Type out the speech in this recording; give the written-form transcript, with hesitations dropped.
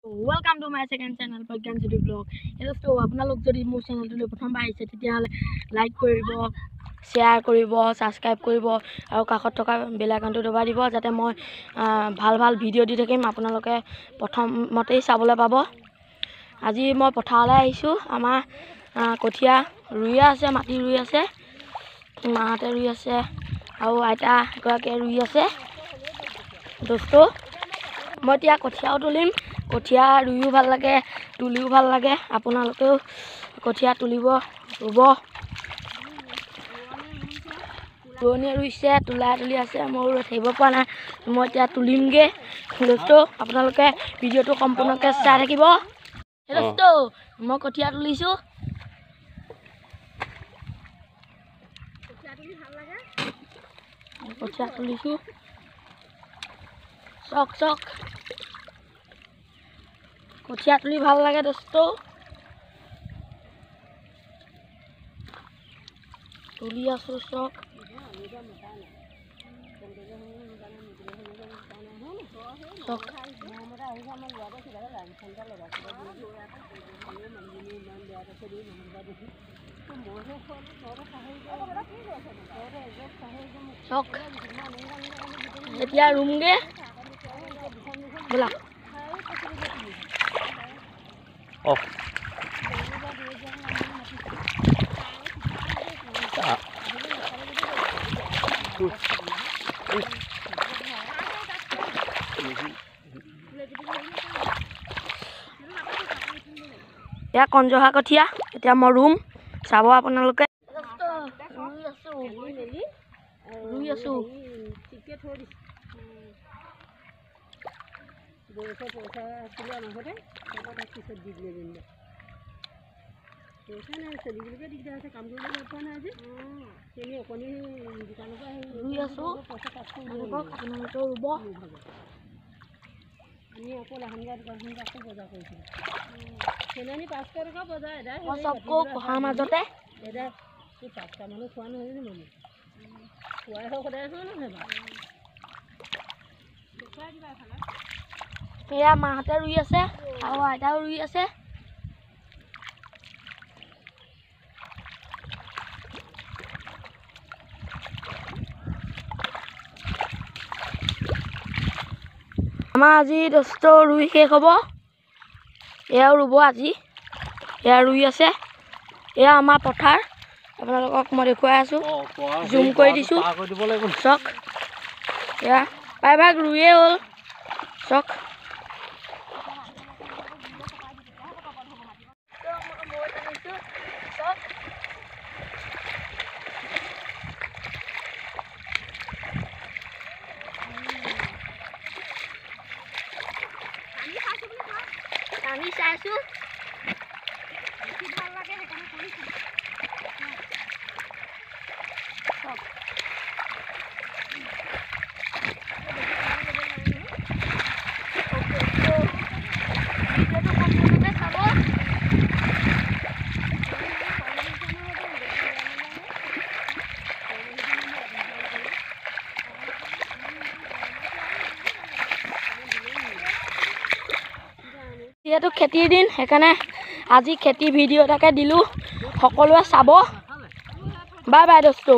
Welcome to my second channel, Pagyanjali Vlog. So, আপোনালোক যদি মোৰ চেনেলটো প্ৰথমবাৰ আহিছে তেতিয়াহ'লে লাইক কৰিব, শ্বেয়াৰ কৰিব, সাবস্ক্ৰাইব কৰিব আৰু কাষত থকা বেল আইকনটো দবাই দিব যাতে মই ভাল ভাল ভিডিঅ' দি থাকিম আপোনালোকে প্ৰথমতেই চাবলৈ পাব। আজি মই পথাৰলৈ আহিছোঁ। আমাৰ কঠীয়া ৰুই আছে, মাটি ৰুই আছে, মাহঁতে ৰুই আছে আৰু আইতা এগৰাকীয়ে ৰুই আছে। দোস্ত মই এতিয়া কঠীয়াও তুলিম। কঠীয়া ৰুইও ভাল লাগে, তুলিও ভাল লাগে। আপোনালোকেও কঠীয়া তুলিব, ৰুব। ৰোৱনীয়ে ৰুইছে, তুলি আছে। মই ৰৈ থাকিব পৰা নাই, মই এতিয়া তুলিমগৈ। দোস্ত আপোনালোকে ভিডিঅ'টো সম্পূৰ্ণকৈ চাই থাকিব। দোস্ত মই কঠীয়া তুলিছোঁ। কঠীয়া তুলিছোঁ। চক কঠীয়া তুলি ভাল লাগে দোস্ত। তুলি আছোঁ চক। চক এতিয়া ৰুমগে বোলা। এয়া কঞ্জহা কঠীয়া। এতিয়া মই ৰুম চাব আপোনালোকে। ৰুই আছোঁ। পঢ়াৰ মাজতে এয়া মাহঁতে ৰুই আছে আৰু আইতাও ৰুই আছে। আমাৰ আজি দোস্ত ৰুই শেষ হ'ব। এয়াও ৰুব আজি। এয়া ৰুই আছে। এয়া আমাৰ পথাৰ। আপোনালোকক মই দেখুৱাই আছোঁ, জুম কৰি দিছোঁ। চক এয়া প্ৰায়ভাগ ৰুইয়ে হ'ল। চক আমি চাইছোঁ ভাল লাগে সেইকাৰণে কৰিছোঁ। যিহেতু খেতিৰ দিন সেইকাৰণে আজি খেতি ভিডিঅ' এটাকে দিলোঁ, সকলোৱে চাব। বাই বাই দোস্ত।